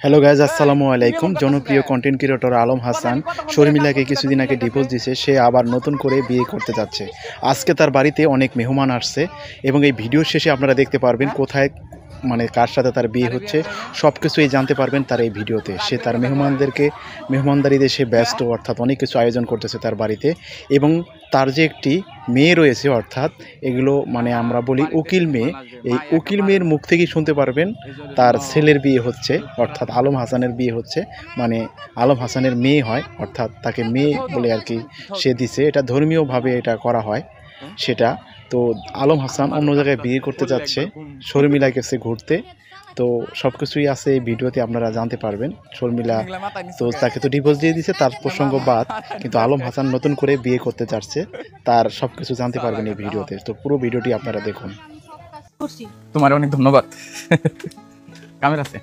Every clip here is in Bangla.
হ্যালো গাইজ, আসসালামু আলাইকুম। জনপ্রিয় কন্টেন্ট ক্রিয়েটর আলম হাসান শর্মিলাকে কিছুদিন আগে ডিভোর্স দিয়েছে। সে আবার নতুন করে বিয়ে করতে যাচ্ছে। আজকে তার বাড়িতে অনেক মেহমান আসছে এবং এই ভিডিওর শেষে আপনারা দেখতে পারবেন কোথায় মানে কার সাথে তার বিয়ে হচ্ছে সব কিছুই জানতে পারবেন তার এই ভিডিওতে। সে তার মেহমানদারিতে সে ব্যস্ত, অর্থাৎ অনেক কিছু আয়োজন করতেছে তার বাড়িতে। এবং তার যে একটি মেয়ে রয়েছে, অর্থাৎ এগুলো মানে আমরা বলি উকিল মেয়ে, এই উকিল মেয়ের মুখ থেকেই শুনতে পারবেন তার ছেলের বিয়ে হচ্ছে, অর্থাৎ আলম হাসানের বিয়ে হচ্ছে। মানে আলম হাসানের মেয়ে হয়, অর্থাৎ তাকে মেয়ে বলে আর কি সে দিছে। এটা ধর্মীয়ভাবে এটা করা হয় সেটা। তো আলম হাসান অন্য জায়গায় বিয়ে করতে যাচ্ছে, শর্মিলা গেছে ঘুরতে। তো সব কিছুই আছে এই ভিডিওতে, আপনারা জানতে পারবেন। শর্মিলা তো তাকে তো ডিভোর্স দিয়ে দিছে, তার প্রসঙ্গ বাদ, কিন্তু আলম হাসান নতুন করে বিয়ে করতে যাচ্ছে, তার সব কিছু জানতে পারবেন এই ভিডিওতে। তো পুরো ভিডিওটি আপনারা দেখুন। তোমার অনেক ধন্যবাদ। কামের আছে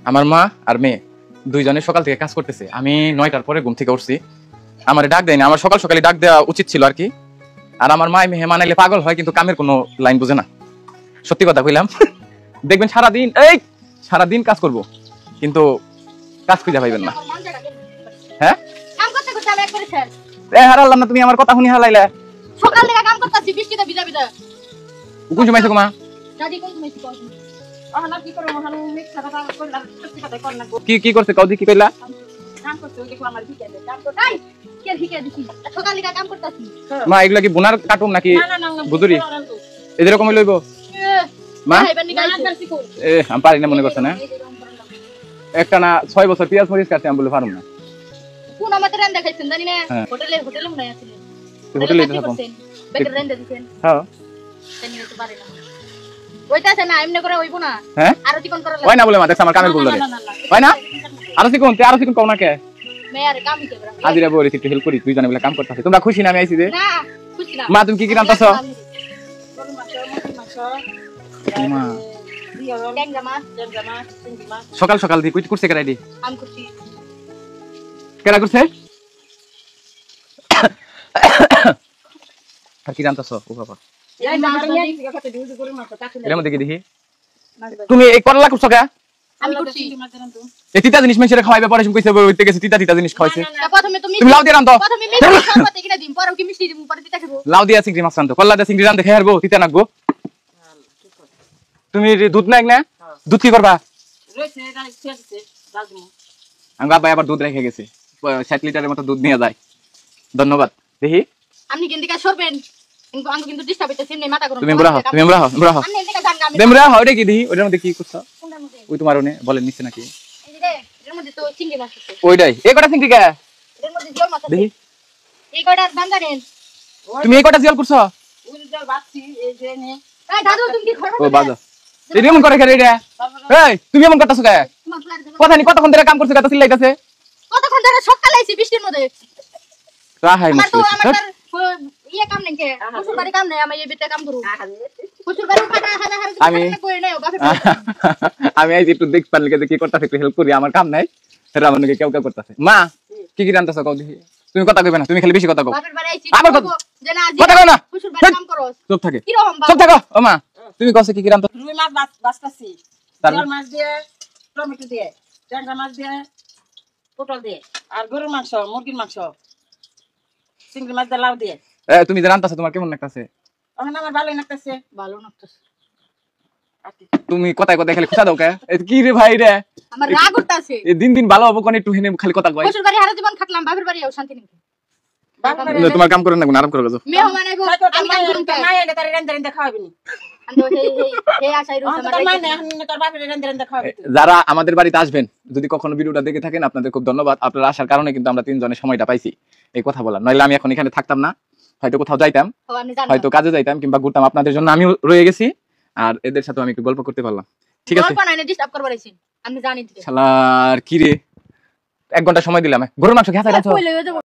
আমার মা আর মেয়ে দুইজনে সকাল থেকে কাজ করতেছে। আমি 9টার পরে ঘুম থেকে উঠছি, আমার ডাক দেয়নি। আমার সকাল সকালে ডাক দেওয়া উচিত ছিল আর কি। আর আমার মা মেহমান এলে পাগল হয়, কিন্তু কামের কোনো লাইন বুঝে না। সত্যি কথা কইলাম। দেখবেন সারাদিন কাজ করব, কিন্তু কাজ খুঁজে পাইবেন না। হ্যাঁ হারালাম না, তুমি আমার কথা শুনি হারাইলে। সকাল থেকে কাম করতেছি, বৃষ্টিতে ভিজা ভিজা। কোন সময় আইছো মা? দাদি কোন সময় কি করছ? আহনা কি করব? মহান মিক্স কথা কইলা, সত্যি কথা কর না। কি করতে কওদি কি কইলা? কাম করতে ওই দেখো আমার কি করে কাম তো তাই কে শিখে দিছি। সকাল থেকে কাম করতেছি মা। এগুলা কি বুনার কাটুম নাকি বুদুরি? এরকম লইব মা? আমি পারি না, মনে করছ না? একটা না 6 বছর পেঁয়াজ মরিচ কাটতে আমি বলে পারুম না। কোন আমাদের রান্না খাইছেন জানি না? হোটেলে মনে আছে। হোটেলে থাকুম বেকের রান্না দিছেন। হ্যাঁ জানি তো পারে না। ওইটাছে না এমনি করে হইব না। হ্যাঁ আরো চিকন করা লাগে। হয় না বলে মা, দেখছ আমার কামের ভুল ধরে। হয় না? আরো চিকন কোনা কে? মেয়ারে কাম কি করা? আজিরা বলি একটু হেল্প করি, দুইজনে মিলে কাম করতেছি। তোমরা খুশি না আমি আইছি যে? না খুশি না। মা তুমি কি রান্তাছ? মা সকাল সকাল দি কুইট করছে কেডা দি? আমি খুশি। কেডা করছে? আর কি রান্তাছ? ও বাবা এর মধ্যে কি দেখি? তুমি এই করলা করছো কে? আমি খুশি। এই তিতা জিনিস মেশরে খাওয়াইবে, পরে শুন কইছে বইতে গেছে তিতা জিনিস খাওয়াইছে। প্রথমে তুমি লাউ দিয়ে রান্তো। প্রথমে মিষ্টি সরবত কিনা দিম, পরে কি মিষ্টি দিম, পরে তিতা খাবো। লাউ দিয়া চিংড়ি মাছ রান্তো, করলা দিয়া চিংড়ি রান্তে খেয়ে হারবো, তিতা নাকবো। তুমি দুধ নাক না? দুধ কি করবা? রইছে এটা ছেড়েছে ডাল দিমু। আমি বাবা আবার দুধ রেখে গেছে, 60 লিটারের মতো দুধ নিয়ে যায়। ধন্যবাদ। দেখি আপনি কিন্তু কাজ করবেন, কিন্তু আমি কিন্তু ডিস্টার্ব হইতেছি এমনি মাথা গরম। তুমি আমরা হও আপনি এদিকে যান না, আমি দেমরা হও। এটা কি দেখি? ওইটার মধ্যে কি করছো? কোনটার মধ্যে? ওই তোমার ওনে বলেন নিচে নাকি? এই যে এর মধ্যে তো চিংড়ি মাছ আছে। ওইটাই। এই কটা চিংড়ি কে? এর মধ্যে জল মাছ আছে। দেখি এই কয়টা বান্দারেন। তুমি এই কটা জিয়াল করছো? ওই জল বাচ্চি এই যে নে। এই দাদু তুমি কি ঘর ও বাজা এই এমন করে খেলে এটা? এই তুমি এমন করতেছো কে? কথা নি কতক্ষণ ধরে কাম করছো, কত চিল্লাইতাছে? কতক্ষণ ধরে সকালে আইছি বৃষ্টির মধ্যে। রাহাই আমার তো মুশকিল। ইয়ে কাম নেই কে? শ্বশুর বাড়ি কাম নেই, আমি এই বিতে কাম করব। শ্বশুর বাড়ি কাটা হাজার কই নাই বাপে। আমি আইছি একটু দেখ পারলে কি করতেছে, একটু হেল্প করি, আমার কাম নাই। সেটা আমাকে কেউ করতেছে। মা কি রান্তাছো কও দেখি? তুমি কথা কইবে না, তুমি খালি বেশি কথা কও। বাপের বাড়ি আইছি আবার কথা যে না আজ কথা কও না, শ্বশুর বাড়ি কাম করো। চুপ থাকে, কি রকম চুপ থাকো। ও মা তুমি কইছো কি রান্তা? রুই মাছ বাছতাছি, জল মাছ দিয়ে, টমেটো দিয়ে, ট্যাংরা মাছ দিয়ে, পটল দিয়ে, আর গরুর মাংস, মুরগির মাংস, চিংড়ি মাছ দিয়ে, লাউ দিয়ে। তুমি যে রান্তাছো তোমার কেমন লাগতাছে? এখন আমার ভালোই লাগতেছে। ভালো লাগতেছে। তুমি কথায় কথায় খালি খুশা দাও কে? কি রে ভাই রে, আমার রাগ উঠতাছে। এই দিন ভালো হবো কোন একটু হেনে খালি কথা কয়। শ্বশুর বাড়ি হারা জীবন থাকলাম, বাপের বাড়িও শান্তি নেই। তোমার কাম করেন না, আরাম করে যাও। মেহমান আইবো, আমি কাম করব। মা এলে তার রেন্দে খাওয়াবি নি। আমি এই আশাই রইছি তোর মা না, এখন তোর বাপের রেন্দে খাওয়াবি। যারা আমাদের বাড়িতে আসবেন, যদি কখনো ভিডিওটা দেখে থাকেন, আপনাদের খুব ধন্যবাদ। আপনারা আসার কারণে কিন্তু আমরা তিনজনের সময়টা পাইছি এই কথা বলার। নইলে আমি এখন এখানে থাকতাম না, হয়তো কোথাও যাইতাম, হয়তো কাজে যাইতাম কিংবা ঘুরতাম। আপনাদের জন্য আমিও রয়ে গেছি, আর এদের সাথে আমি একটু গল্প করতে পারলাম। ঠিক আছে, গল্প নাই ডিস্টার্ব করবার আইছি, আমি জানি। শালার কি রে, 1 ঘন্টা সময় দিলাম, গরুর মাংস খেয়ে